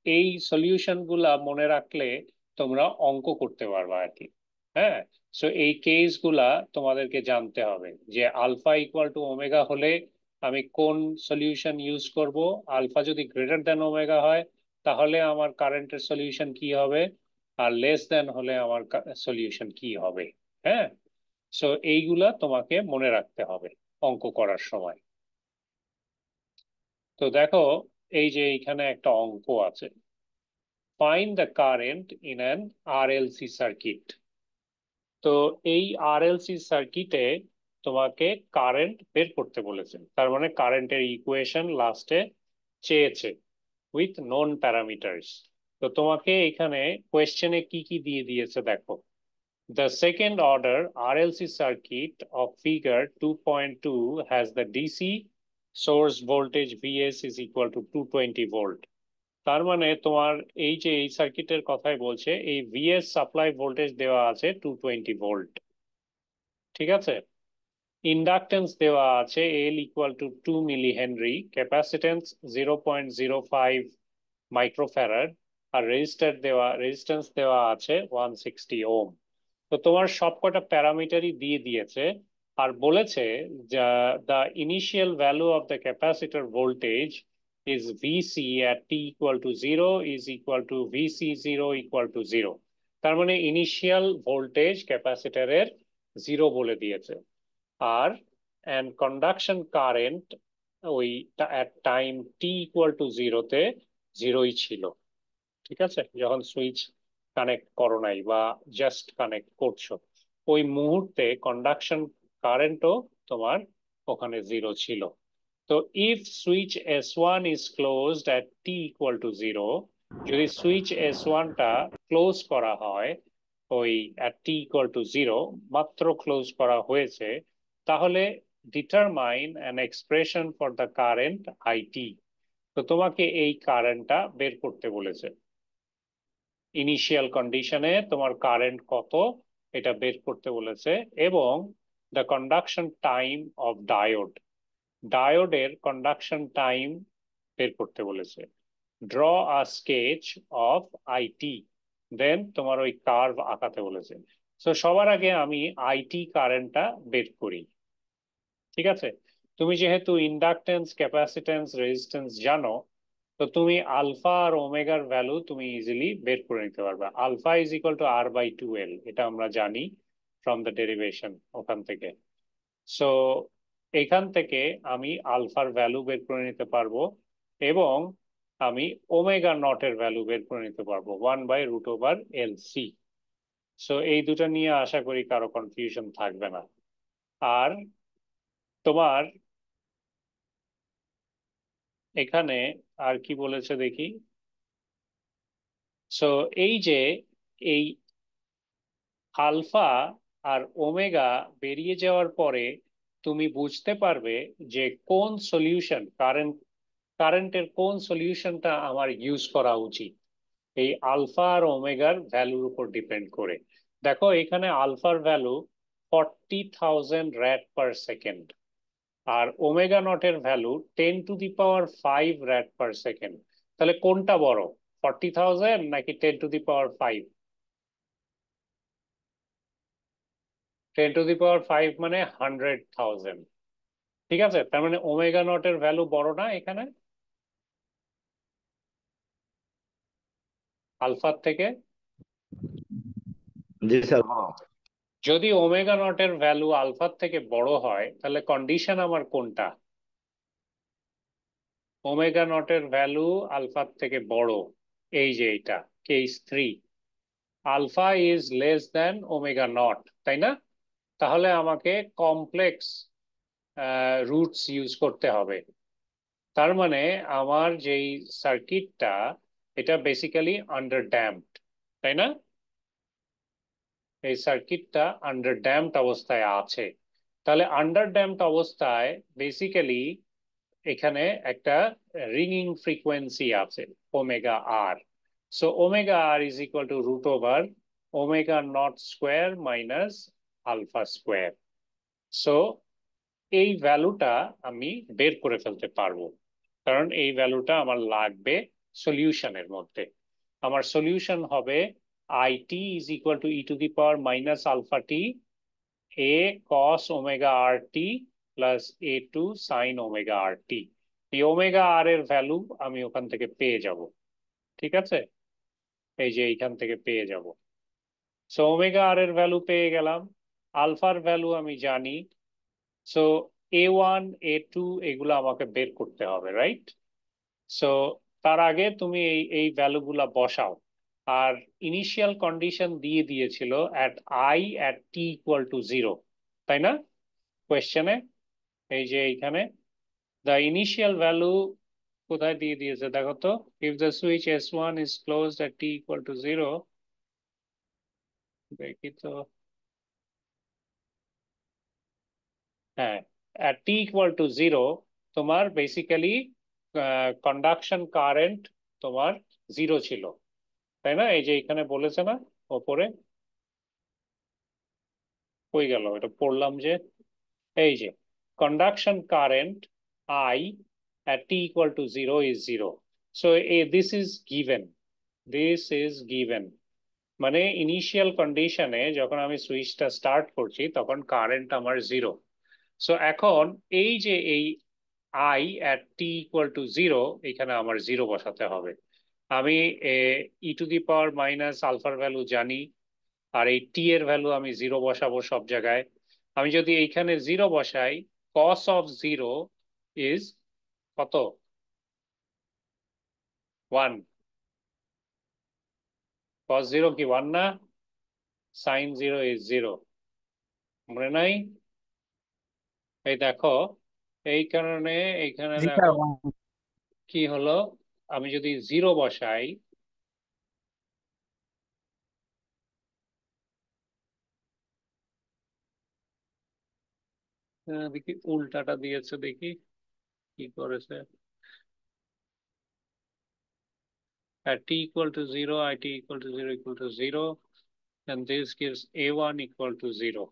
[SPEAKER 1] এই সলিউশন গুলা মনে রাখলে তোমরা অঙ্ক করতে পারবা আর কি। হ্যাঁ, সো এই কেস গুলা তোমাদেরকে জানতে হবে যে আলফা ইকুয়াল টু ওমেগা হলে আমি কোন সলিউশন ইউজ করব, আলফা যদি গ্রেটার দেন ওমেগা হয় তাহলে আমার কারেন্টের সলিউশন কি হবে, আর লেস দেন হলে আমার সলিউশন কি হবে। হ্যাঁ, সো এইগুলা তোমাকে মনে রাখতে হবে অঙ্ক করার সময়। তো দেখো, এই যে এইখানে একটা অঙ্ক আছে, find the current in an RLC circuit. তো এই আরএলসি সার্কিটে তোমাকে কারেন্ট বের করতে বলেছে, তার মানে কারেন্টের ইকুয়েশন লাস্টে চেয়েছে উইথ নোন প্যারামিটার্স। তো তোমাকে এখানে কোয়েশ্চেনে কি কি দিয়ে দিয়েছে দেখো। The second order RLC circuit of figure 2.2 has the DC source voltage Vs is equal to 220 volt। তার মানে তোমার এই যে এই সার্কিটের কথাই বলছে, এই ভিএস সাপ্লাই ভোল্টেজ দেওয়া আছে 220 ভোল্ট, ঠিক আছে। ইন্ডাকটেন্স দেওয়া আছে L equal to 2 milli henry, capacitance 0.05 microfarad, আর রেজিস্ট্যান্স দেওয়া আছে 160 ওহম। তো তোমার সবকটা প্যারামিটারই দিয়ে দিয়েছে, আর বলেছে the initial value of the capacitor voltage is VC at t equal to 0 is equal to VC 0 equal to 0। তার মানে ইনিশিয়াল ভোল্টেজ ক্যাপাসিটরের 0 বলে দিয়েছে। আর and conduction current ওই at time t equal to 0-তে 0-ই ছিল, ঠিক আছে, যখন সুইচ কানেক্ট করো নাই বা জাস্ট কানেক্ট করছো ওই মুহূর্তে কন্ডাকশন কারেন্টও তোমার ওখানে 0 ছিল। তো if switch S1 is closed at T equal to 0, যদি সুইচ S1টা ক্লোজ করা হয় ওই অ্যাট টি ইকুয়াল টু 0, মাত্র ক্লোজ করা হয়েছে, তাহলে determine an expression for the current IT. তো তোমাকে এই কারেন্টটা বের করতে বলেছে, ইনিশিয়াল কন্ডিশনে তোমার কারেন্ট কত এটা বের করতে বলেছে, এবং দ্য কন্ডাকশন টাইম অফ ডায়োডের কন্ডাকশন টাইম বের করতে বলেছে। Draw a sketch of it, then তোমার ওই কার্ভ আঁকাতে বলেছে। তো সবার আগে আমি আইটি কারেন্টটা বের করি, ঠিক আছে। তুমি যেহেতু ইন্ডাকটেন্স, ক্যাপাসিটেন্স, রেজিস্ট্যান্স জানো, তো তুমি আলফা আর ওমেগার ভ্যালু তুমি ইজিলি বের করে নিতে পারবে। Alpha is equal two R/2L, এটা আমরা জানি ফ্রম দ্য ডেরিভেশন ওখান থেকে। সো এখান থেকে আমি আলফার ভ্যালু বের করে নিতে পারবো এবং আমি ওমেগা নটের ভ্যালু বের করে নিতে পারবো 1/√LC। সো এই দুটো নিয়ে আশা করি কারো কনফিউশন থাকবে না। আর তোমার এখানে আর কি বলেছে দেখি। সো এই যে এই আলফা আর ওমেগা বেরিয়ে যাওয়ার পরে তুমি বুঝতে পারবে যে কোন সলিউশন কারেন্টের কোন সলিউশনটা আমার ইউজ করা উচিত এই আলফা আর ওমেগার ভ্যালুর উপর ডিপেন্ড করে। দেখো এখানে আলফার ভ্যালু 40,000 rad/সেকেন্ড আর ওমেগা নটের ভ্যালু 10⁵ তাহলে কোনটা বড়, 40,000 নাকি 10⁵? 10⁵ মানে 100,000। ঠিক আছে, তার মানে ওমেগা নটের ভ্যালু বড় না এখানে আলফার থেকে?
[SPEAKER 3] জি স্যার।
[SPEAKER 1] যদি ওমেগা নটের ভ্যালু আলফার থেকে বড় হয় তাহলে কন্ডিশন আমার কোনটা? ওমেগা নটের ভ্যালু আলফার থেকে বড়, এই যে এটা case 3, alpha is less than omega naught, তাই না? তাহলে আমাকে কমপ্লেক্স রুটস ইউজ করতে হবে। তার মানে আমার যেই সার্কিটটা এটা বেসিক্যালি আন্ডার ড্যাম্পড, তাই না? এই সার্কিটটা আন্ডার ড্যাম্পড অবস্থায় আছে। তাহলে আন্ডার ড্যাম্পড অবস্থায় বেসিক্যালি এখানে একটা রিংইং ফ্রিকোয়েন্সি আছে omega r. So omega r is equal to √omega naught square minus alpha square. So এই ভ্যালুটা আমি বের করে ফেলতে পারবো, কারণ এই ভ্যালুটা আমার লাগবে সলিউশনের মধ্যে। আমার সলিউশন হবে IT is equal to e⁻−α_t a cos omega r t plus a2 sin omega r t. এই ওমেগা আর এর ভ্যালু আমি ওখান থেকে পেয়ে যাব। ঠিক আছে, এই যে এইখান থেকে পেয়ে যাব। সো ওমেগা আর এর ভ্যালু পেয়ে গেলাম, আলফার ভ্যালু আমি জানি। সো A1 A2 এগুলো আমাকে বের করতে হবে, রাইট? সো তার আগে তুমি এই ভ্যালুগুলা বসাও। আর ইনিশিয়াল কন্ডিশন দিয়ে দিয়েছিল at i @t=0, তাই না কোয়েশ্চেনে? এই যে এইখানে দ্য ইনিশিয়াল ভ্যালু কোথায় দিয়ে দিয়েছে দেখো তো। If the switch S1 is closed at t=0, দেখি তো। হ্যাঁ, at t=0 তোমার বেসিক্যালি কন্ডাকশন কারেন্ট তোমার 0 ছিল, তাই না? এই যে এখানে বলেছে না ওপরে, কই গেল এটা পড়লাম যে, এই যে conduction current I at t=0 is 0. So this is given, মানে ইনিশিয়াল কন্ডিশনে যখন আমি সুইচটা স্টার্ট করছি তখন কারেন্ট আমার 0। সো এখন এই যে এই I at t=0 এখানে আমার 0 বসাতে হবে। আমি e⁻−আলফার ভ্যালু জানি, আর এই টি এর ভ্যালু আমি 0 বসাবো সব জায়গায়। আমি যদি এইখানে 0 বসাই, cos অফ 0 ইজ কত? 1। cos 0 কি 1 না? sin 0 ইজ 0, মনে নাই? এই দেখো, এই কারণে এইখানে
[SPEAKER 2] জি
[SPEAKER 1] দেখো
[SPEAKER 2] স্যার।
[SPEAKER 1] কি হলো। আমি যদি 0 বসাই, দেখি উল্টাটা দিয়েছে, দেখি কি করেছে। at t=0, it=0 and this gives A1 equal to 0.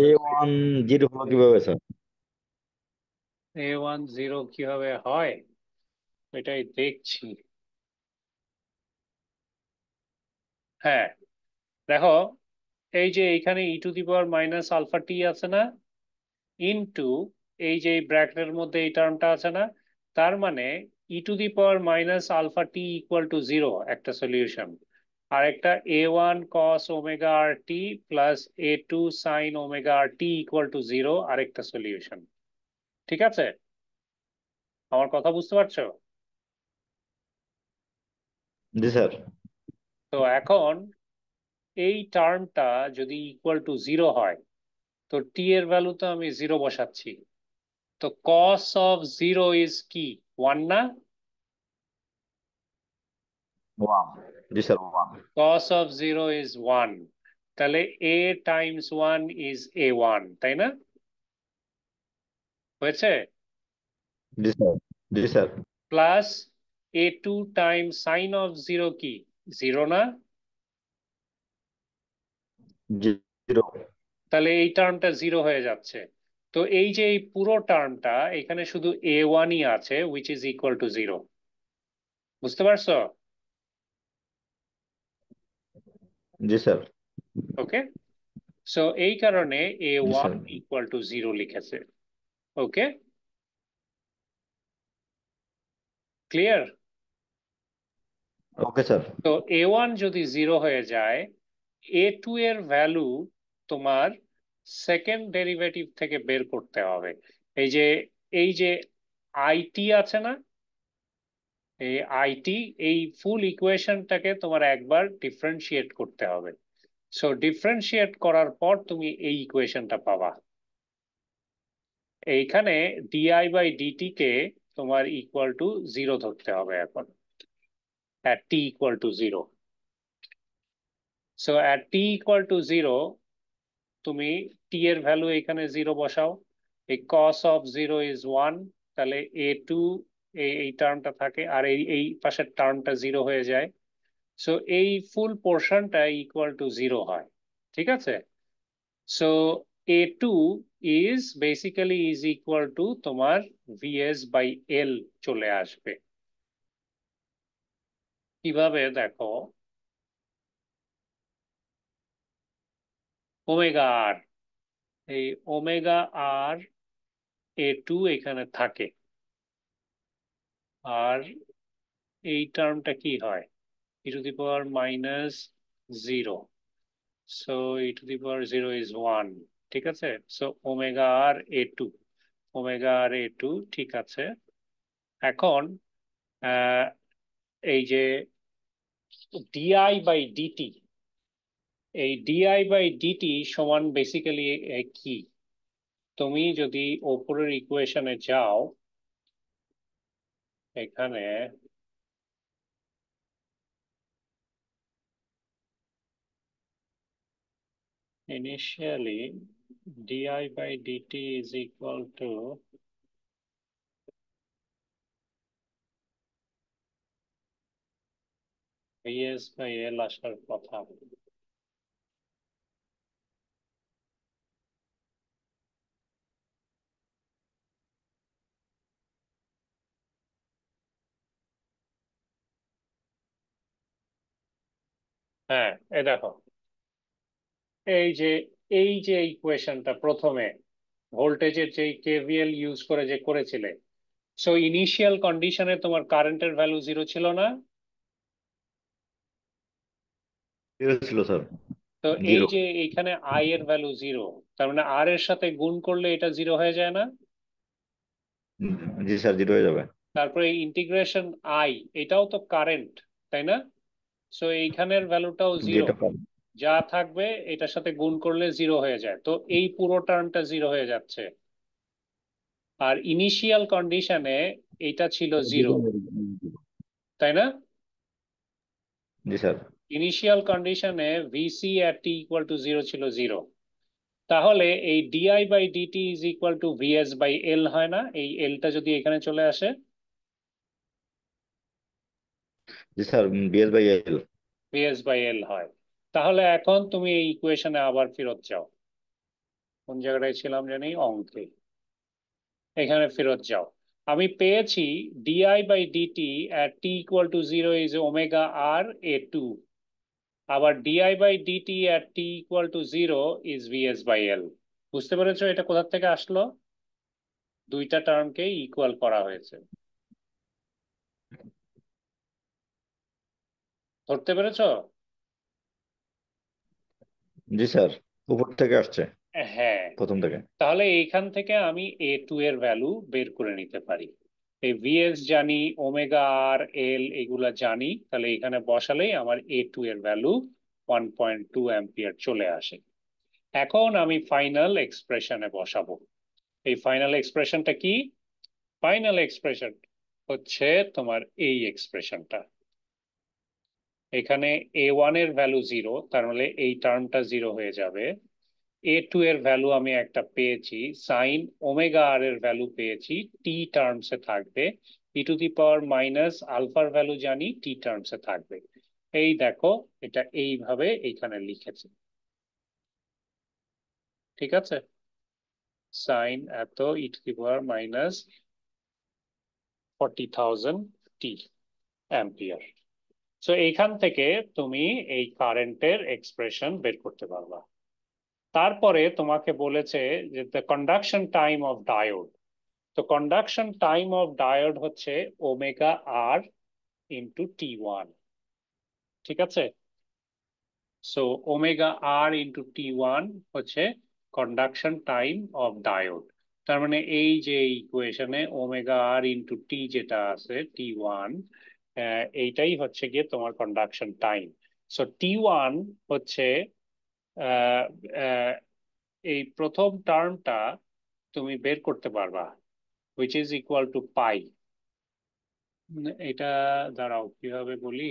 [SPEAKER 3] A1 0 হলো কিভাবে স্যার?
[SPEAKER 1] A1 0 কিভাবে হয় এটাই দেখছি। হ্যাঁ, দেখো এই যে এইখানে e⁻−α_t আছে না, ইনটু এই যে ব্র্যাকেটের মধ্যে এই টার্মটা আছে না, তার মানে e⁻−α_t = 0 একটা সলিউশন। আর একটা a1 cos omega r t plus a2 sin omega r t equal to 0 আরেকটা সলিউশন। ঠিক আছে, আমার কথা বুঝতে পারছো?
[SPEAKER 3] জি স্যার।
[SPEAKER 1] তো এখন এই টার্মটা যদি ইকুয়াল টু 0 হয়, তো টি এর ভ্যালু তো আমি 0 বসাচ্ছি। তো cos অফ 0 ইজ কি, 1 না?
[SPEAKER 3] One. G sir, one.
[SPEAKER 1] cos of 0 is 1, তাহলে a টাইমস 1 ইজ a1, তাই না? হয়েছে?
[SPEAKER 3] জি স্যার। জি sir.
[SPEAKER 1] Plus a2 times sine of 0 কি, 0 না?
[SPEAKER 3] জিরো।
[SPEAKER 1] তাহলে এই টার্মটা 0 হয়ে যাচ্ছে। তো এই যে এই পুরো টার্মটা এখানে শুধু a1ই আছে, উইচ ইজ ইকুয়াল টু 0। বুঝতে পারছো?
[SPEAKER 3] জি স্যার।
[SPEAKER 1] ওকে, সো এই কারণে
[SPEAKER 3] জি
[SPEAKER 1] a1
[SPEAKER 3] স্যার।
[SPEAKER 1] ইকুয়াল টু 0 লিখেছে। ওকে, ক্লিয়ার?
[SPEAKER 3] Okay sir.
[SPEAKER 1] তো a1 যদি 0 হয়ে যায়, a2 এর ভ্যালু তোমার সেকেন্ড ডেরিভেটিভ থেকে বের করতে হবে। এই যে এই যে আইটি আছে না, এই আইটি, এই ফুল ইকুয়েশনটাকে তোমার একবার ডিফারেন্সিয়েট করতে হবে। সো ডিফারেন্সিয়েট করার পর তুমি এই ইকুয়েশনটা পাবা। এইখানে ডিআই বাই ডিটি কে তোমার ইকুয়াল টু 0 ধরতে হবে এখন, at t equal to 0. So at t equal to 0 তুমি টি এর ভ্যালু এখানে 0 বসাও। এই cos অফ 0 ইজ 1, তাহলে a2 এই টার্মটা থাকে, আর এই এই পাশের টার্মটা 0 হয়ে যায়। সো এই ফুল পোর্শনটা ইকুয়াল টু 0 হয়। ঠিক আছে, so a2 is basically is equal two তোমার vs বাই এল চলে আসবে। কিভাবে দেখো, ওমেগা আর, এই ওমেগা আর a2 এখানে থাকে, আর এই টার্মটা কি হয়, e two the power minus 0। So e two the power 0 is 1। ঠিক আছে, so omega r a2, omega r a2। ঠিক আছে, এখন আহ, এই যে ডিআই বাই ডিটি, এই ডিআই বাই ডিটি সমান বেসিক্যালি কি, তুমি যদি ওপরের ইকুয়েশনে যাও, এখানে initially di by dt is equal to vs by l আসার কথা। হ্যাঁ, এ দেখো, এই যে এই যে ইকুয়েশনটা প্রথমে ভোল্টেজের যে কেভিএল ইউজ করে যে করেছিলে, সো ইনিশিয়াল কন্ডিশনে তোমার কারেন্টের ভ্যালু 0 ছিল না?
[SPEAKER 3] জিরো ছিল স্যার।
[SPEAKER 1] তো এই
[SPEAKER 3] জিরো।
[SPEAKER 1] যে এইখানে আই এর ভ্যালু 0, তার মানে আর এর সাথে গুণ করলে এটা 0 হয়ে যায় না?
[SPEAKER 3] জি স্যার, জিরো হয়ে যাবে।
[SPEAKER 1] তারপরে ইন্টিগ্রেশন আই, এটাও তো কারেন্ট, তাই না? সো এইখানের ভ্যালুটাও
[SPEAKER 3] জি,
[SPEAKER 1] 0,
[SPEAKER 3] এটা
[SPEAKER 1] যা থাকবে এটার সাথে গুণ করলে 0 হয়ে যায়, তো এই পুরো টার্মটা 0 হয়ে যাচ্ছে। আর ইনিশিয়াল কন্ডিশনে এটা ছিল 0, তাই না?
[SPEAKER 3] জি স্যার।
[SPEAKER 1] ইনিশিয়াল কন্ডিশনে vc at t equal to 0 ছিল 0। তাহলে এই di by dt is equal to vs by L হয় না, এই এলটা যদি এখানে চলে আসে?
[SPEAKER 3] জি sir, vs by L.
[SPEAKER 1] Vs by L হয়। তাহলে এখন তুমি এই ইকুয়েশনে আবার ফেরত যাও, কোন জায়গাটায় ছিলাম জানি, অঙ্কে, এখানে ফেরত যাও। আমি পেয়েছি d i by d t at t equal to 0 is omega r a2, আবার d i by d t at t equal to 0 is vs by l। বুঝতে পেরেছো এটা কোথা থেকে আসলো? দুইটা টার্মকে ইকুয়াল করা হয়েছে। ধরতে পেরেছো?
[SPEAKER 3] জি স্যার, উপর থেকে আসছে,
[SPEAKER 1] হ্যাঁ,
[SPEAKER 3] প্রথম থেকে।
[SPEAKER 1] তাহলে এইখান থেকে আমি A2 এর ভ্যালু বের করে নিতে পারি। এই ভিএস জানি, ওমেগা আর এল এগুলা জানি, তাহলে এখানে বসালেই আমার A2 এর ভ্যালু 1.2 অ্যাম্পিয়ার চলে আসে। এখন আমি ফাইনাল এক্সপ্রেশনে বসাবো। এই ফাইনাল এক্সপ্রেশনটা কি? ফাইনাল এক্সপ্রেশন হচ্ছে তোমার এই এক্সপ্রেশনটা। এখানে A1 এর ভ্যালু 0, তার মানে এই টার্মটা 0 হয়ে যাবে। A2 এর ভ্যালু আমি একটা পেয়েছি, সাইন ওমেগা আর এর ভ্যালু পেয়েছি, টি টার্মসে থাকবে। ই টু দি পাওয়ার মাইনাস আলফার ভ্যালু জানি, টি টার্মসে থাকবে। এই দেখো, এটা এইভাবে এইখানে লিখেছে। ঠিক আছে, সাইন এত e to the power minus 40,000 t ampere. So এইখান থেকে তুমি এই কারেন্টের এক্সপ্রেশন বের করতে পারবা। তারপরে তোমাকে বলেছে যে the conduction time of diode. তো কন্ডাকশন টাইম অফ ডায়োড হচ্ছে ওমেগা আর ইন্টু T1। ঠিক আছে, সো ওমেগা আর ইন্টু T1 হচ্ছে কন্ডাকশন টাইম অফ ডায়োড। তার মানে এই যে ইকুয়েশনে ওমেগা আর ইন্টু টি যেটা আছে T1, এইটাই হচ্ছে গিয়ে তোমার কন্ডাকশন টাইম। সো T1 হচ্ছে আহ, আহ, এই প্রথম টার্মটা তুমি বের করতে পারবা, which is equal to পাই। এটা দাঁড়াও কিভাবে বলি।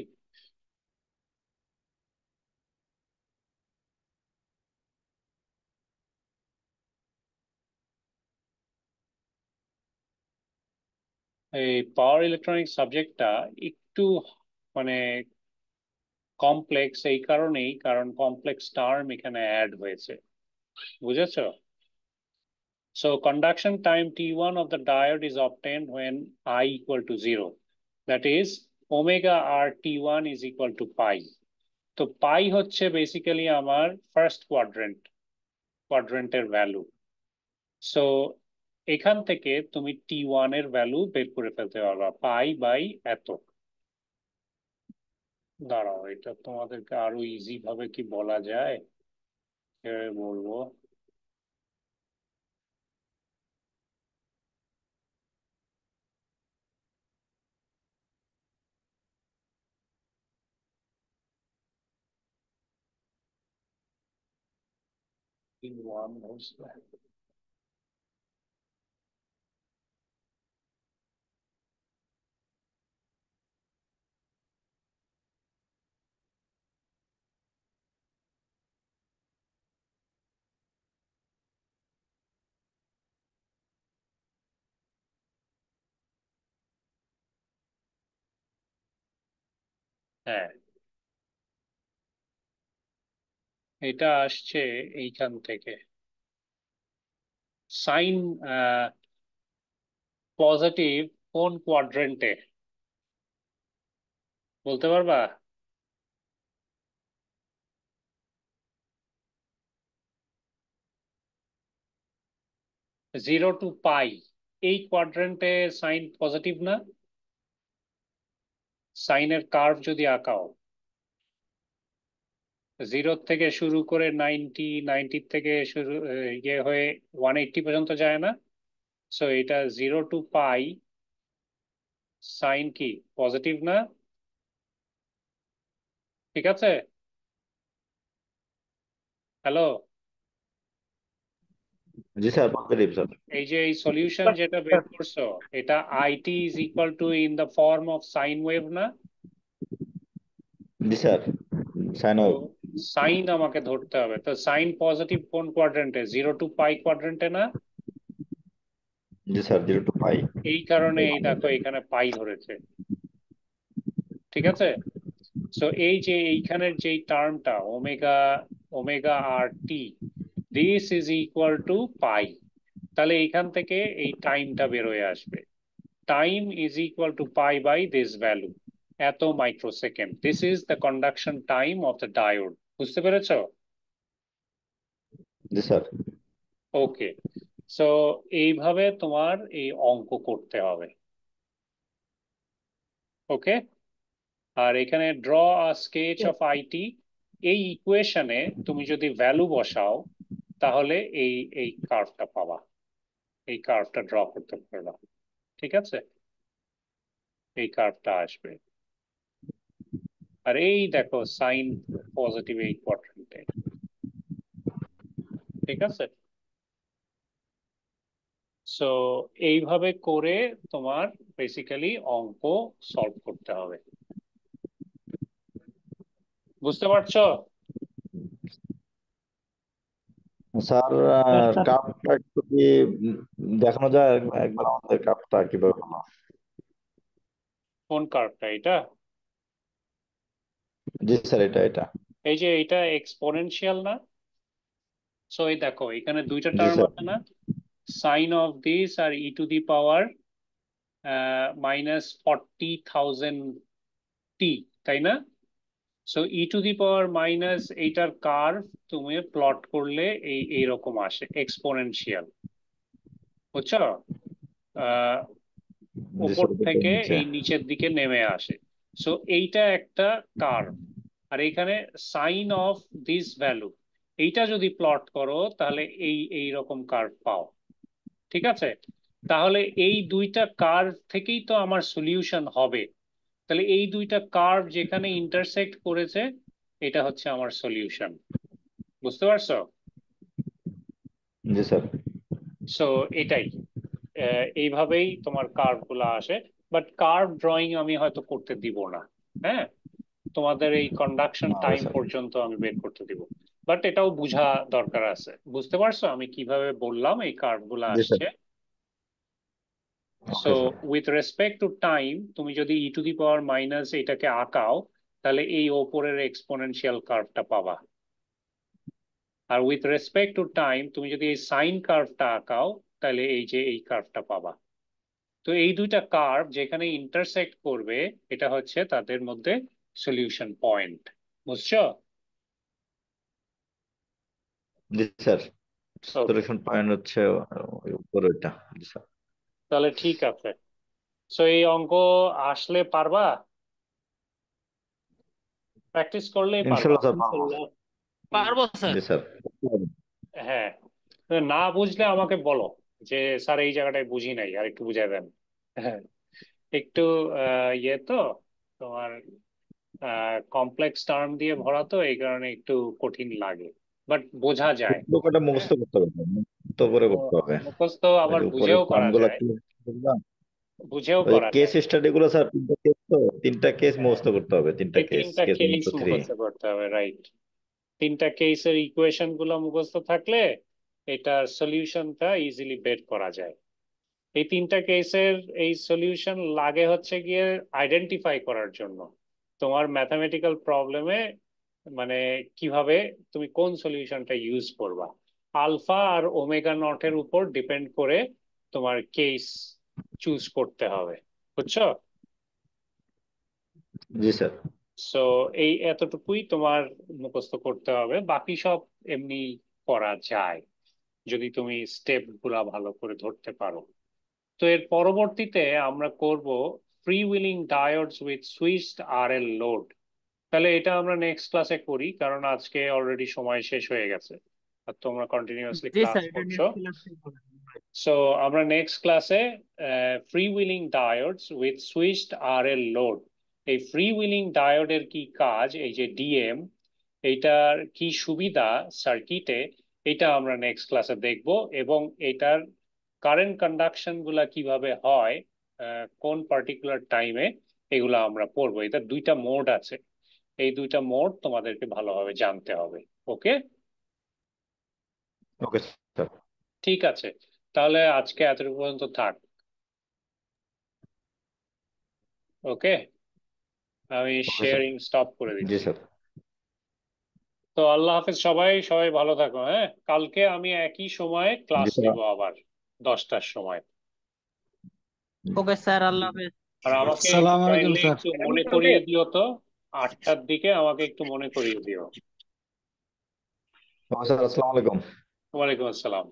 [SPEAKER 1] এই পাওয়ার ইলেকট্রনিক সাবজেক্টটা একটু মানে কমপ্লেক্স, এই কারণেই কারণ কমপ্লেক্স টার্ম এখানে অ্যাড হয়েছে, বুঝেছো? So conduction time T1 of the diode is obtained when I equal to 0. That is omega R T1 is equal to pi. তো পাই হচ্ছে বেসিক্যালি আমার ফার্স্ট কোয়াড্রেন্টের ভ্যালু। সো এখান থেকে তুমি T1 এর ভ্যালু বের করে ফেলতে পারবা, পাই বাই এত। দাঁড়াও, এটা তোমাদেরকে আরো ইজি ভাবে কি বলা যায়, কিভাবে বলবো। T1 বসবে। হ্যাঁ, এটা আসছে এইখান থেকে, সাইন পজিটিভ কোন কোয়াড্রেন্টে বলতে পারবা? 0 to পাই, এই কোয়াড্রেন্টে সাইন পজিটিভ না? সাইনের কার্ভ যদি আঁকাও, 0 থেকে শুরু করে 90 থেকে শুরু ইয়ে হয়ে 180 পর্যন্ত যায় না? সো এটা 0 to পাই, সাইন কি পজিটিভ না? ঠিক আছে, হ্যালো।
[SPEAKER 3] জি স্যার, পজিটিভ স্যার।
[SPEAKER 1] এই যে এই সলিউশন যেটা বের করছো, এটা IT is equal two in the form of sine wave না?
[SPEAKER 3] জি স্যার, সাইন
[SPEAKER 1] তো
[SPEAKER 3] ওয়েভ।
[SPEAKER 1] সাইন আমাকে ধরতে হবে, তো সাইন পজিটিভ কোন কোয়াড্রেন্টে? 0 to পাই কোয়াড্রেন্টে না?
[SPEAKER 3] জি স্যার, 0 to পাই।
[SPEAKER 1] এই কারণে এই দেখো এখানে পাই ধরেছে। ঠিক আছে, সো এই যে এইখানের যেই টার্মটা omega, omega r t, this is equal to pi. তাহলে এইখান থেকে এই টাইমটা বেরোয় আসবে, time is equal to pi by this value, এত microsecond. This is the conduction time of the diode. বুঝতে পেরেছো?
[SPEAKER 3] জি স্যার।
[SPEAKER 1] ওকে, সো এইভাবে তোমার এই অঙ্ক করতে হবে। ওকে, আর এখানে draw a sketch of IT. এই ইকুয়েশনে তুমি যদি ভ্যালু বসাও তাহলে এই এই কার্ভটা পাবা, এই কার্ভটা ড্র করতে পারবা। ঠিক আছে, এই কার্ভটা আসবে। আর এই দেখো সাইন পজিটিভ এই কোয়াড্রেন্টে। ঠিক আছে, সো এইভাবে করে তোমার বেসিক্যালি অঙ্ক সলভ করতে হবে। বুঝতে পারছো?
[SPEAKER 3] স্যার কাপটা একটু কি দেখানো যায় একবার আমাদের কাপটা কিভাবে হলো?
[SPEAKER 1] কোন কার্ভটা? এটা?
[SPEAKER 3] জি স্যার, এটা এটা।
[SPEAKER 1] এই যে এটা এক্সপোনেনশিয়াল না? সো এই দেখো এখানে দুইটা
[SPEAKER 3] জি
[SPEAKER 1] টার্ম
[SPEAKER 3] স্যার।
[SPEAKER 1] আছে না, সাইন অফ দিস আর e to the power -40,000 t, তাই না? So e to the power minus এইটার কার্ভ তুমি প্লট করলে এই এইরকম আসে এক্সপোনেনশিয়াল। বুঝছো? আহ
[SPEAKER 3] জি
[SPEAKER 1] উপর
[SPEAKER 3] স্যার, দুটো
[SPEAKER 1] থেকে
[SPEAKER 3] নিচে।
[SPEAKER 1] এই নিচের দিকে নেমে আসে। সো এইটা একটা কার্ভ। আর এখানে সাইন অফ দিস ভ্যালু, এইটা যদি প্লট করো তাহলে এই এই রকম কার্ভ পাও। ঠিক আছে, তাহলে এই দুইটা কার্ভ থেকেই তো আমার সলিউশন হবে। তাহলে এই দুইটা কার্ভ যেখানে ইন্টারসেক্ট করেছে এটা হচ্ছে আমার সলিউশন। বুঝতে পারছো?
[SPEAKER 3] জি স্যার।
[SPEAKER 1] সো এটাই, এইভাবেই তোমার কার্ভ গুলো আসে। বাট কার্ভ ড্রয়িং আমি হয়তো করতে দিব না। হ্যাঁ, তোমাদের এই কন্ডাকশন
[SPEAKER 3] না
[SPEAKER 1] টাইম
[SPEAKER 3] স্যার।
[SPEAKER 1] পর্যন্ত আমি বের করতে দিব। বাট এটাও বোঝা দরকার আছে। বুঝতে পারছো আমি কিভাবে বললাম এই কার্ভ গুলো
[SPEAKER 3] জি স্যার।
[SPEAKER 1] আসছে? So
[SPEAKER 3] okay sir.
[SPEAKER 1] With respect to time তুমি যদি ই টু দি পাওয়ার মাইনাস এটাকে আঁকাও তাহলে এই ওপরের এক্সপোনেনশিয়াল কার্ভটা পাবা। আর উইথ রেসপেক্ট টু টাইম তুমি যদি এই সাইন কার্ভটা আঁকাও তাহলে এই যে এই কার্ভটা পাবা। তো এই দুইটা কার্ভ যেখানে ইন্টারসেক্ট করবে এটা হচ্ছে তাদের মধ্যে সলিউশন পয়েন্ট। বুঝছো?
[SPEAKER 3] জি স্যার।
[SPEAKER 1] ওকে,
[SPEAKER 3] সলিউশন পয়েন্ট হচ্ছে ওই উপরে ওইটা। জি স্যার।
[SPEAKER 1] তাহলে ঠিক আছে। সো এই অঙ্ক আসলে পারবা, প্র্যাকটিস করলেই পারবা।
[SPEAKER 3] ইনশাল্লাহ স্যার, পারবো।
[SPEAKER 1] হুম,
[SPEAKER 4] পারবো স্যার।
[SPEAKER 3] জি স্যার।
[SPEAKER 1] হ্যাঁ, না বুঝলে আমাকে বলো যে স্যার এই জায়গাটায় বুঝি নাই, আর একটু বুঝাই দেন। হ্যাঁ, একটু ইয়ে তো তোমার কমপ্লেক্স টার্ম দিয়ে ভরা তো এই কারণে একটু কঠিন লাগে, বাট বোঝা যায়।
[SPEAKER 3] ওটা
[SPEAKER 1] হ্যাঁ,
[SPEAKER 3] মুখস্থ করতে হবে, মুখস্থ করে করতে হবে।
[SPEAKER 1] মুখস্থ
[SPEAKER 3] ওই
[SPEAKER 1] আবার
[SPEAKER 3] যে উপরের
[SPEAKER 1] বুঝেও
[SPEAKER 3] টার্ম
[SPEAKER 1] করা
[SPEAKER 3] গুলা
[SPEAKER 1] যায়,
[SPEAKER 3] কি বললাম,
[SPEAKER 1] বুঝেও
[SPEAKER 3] ওই
[SPEAKER 1] করা
[SPEAKER 3] কেস
[SPEAKER 1] যায়।
[SPEAKER 3] স্টাডি গুলো স্যার, তিনটা কেস তো, তিনটা কেস
[SPEAKER 1] হ্যাঁ,
[SPEAKER 3] মুখস্থ করতে হবে, তিনটা
[SPEAKER 1] এই
[SPEAKER 3] কেস,
[SPEAKER 1] তিনটা
[SPEAKER 3] case one
[SPEAKER 1] case
[SPEAKER 3] two three.
[SPEAKER 1] মুখস্থ করতে হবে, রাইট? তিনটা কেসের ইকুয়েশন গুলো মুখস্থ থাকলে এটার সলিউশনটা ইজিলি বের করা যায়। এই তিনটা কেসের এই সলিউশন লাগে হচ্ছে গিয়ে আইডেন্টিফাই করার জন্য তোমার ম্যাথমেটিক্যাল প্রবলেমে, মানে কিভাবে তুমি কোন সলিউশনটা ইউজ করবা। আলফা আর ওমেগা নটের উপর ডিপেন্ড করে তোমার কেস চুজ করতে হবে। বুঝছো?
[SPEAKER 3] জি স্যার।
[SPEAKER 1] সো এই এতটুকুই তোমার মুখস্থ করতে হবে, বাকি সব এমনি করা যায় যদি তুমি স্টেপ গুলা ভালো করে ধরতে পারো। তো এর পরবর্তীতে আমরা করব free willing diodes with switched RL load. তাহলে এটা আমরা নেক্সট ক্লাসে করি, কারণ আজকে অলরেডি সময় শেষ হয়ে গেছে আর তোমরা কন্টিনিউয়াসলি
[SPEAKER 4] জি
[SPEAKER 1] ক্লাস
[SPEAKER 4] স্যার, এটা
[SPEAKER 1] করছো।
[SPEAKER 4] নেক্সট ক্লাসে
[SPEAKER 1] সো আমরা নেক্সট ক্লাসে free willing diodes with switched RL load, এই ফ্রি উইলিং ডায়োডের কি কাজ, এই যে ডিএম, এইটার কি সুবিধা সার্কিটে, এটা আমরা নেক্সট ক্লাসে দেখব। এবং এটার কারেন্ট কন্ডাকশন গুলা কিভাবে হয় কোন পার্টিকুলার টাইমে, এগুলো আমরা পড়বো। এটা দুইটা মোড আছে, এই দুইটা মোড তোমাদেরকে ভালোভাবে জানতে হবে। ওকে,
[SPEAKER 3] ওকে স্যার।
[SPEAKER 1] ঠিক আছে, তাহলে আজকে এতটুকু পর্যন্ত থাক। ওকে, আমি
[SPEAKER 3] ওকে স্যার।
[SPEAKER 1] শেয়ারিং স্টপ করে
[SPEAKER 3] জি
[SPEAKER 1] দিচ্ছি।
[SPEAKER 3] স্যার।
[SPEAKER 1] তো আল্লাহ হাফেজ সবাই, সবাই ভালো থাকো। হ্যাঁ, কালকে আমি একই সময়ে
[SPEAKER 3] জি
[SPEAKER 1] ক্লাস
[SPEAKER 3] স্যার।
[SPEAKER 1] নিব আবার 10টার সময়।
[SPEAKER 4] ওকে স্যার, আল্লাহ হাফেজ।
[SPEAKER 1] আর আমাকে
[SPEAKER 2] আসসালামু আলাইকুম
[SPEAKER 1] কাইন্ডলি
[SPEAKER 2] স্যার।
[SPEAKER 1] একটু মনে করিয়ে দিও তো, 8টার দিকে আমাকে একটু মনে করিয়ে দিও।
[SPEAKER 3] ওকে স্যার, আসসালামু আলাইকুম।
[SPEAKER 1] ওয়ালাইকুম আসসালাম।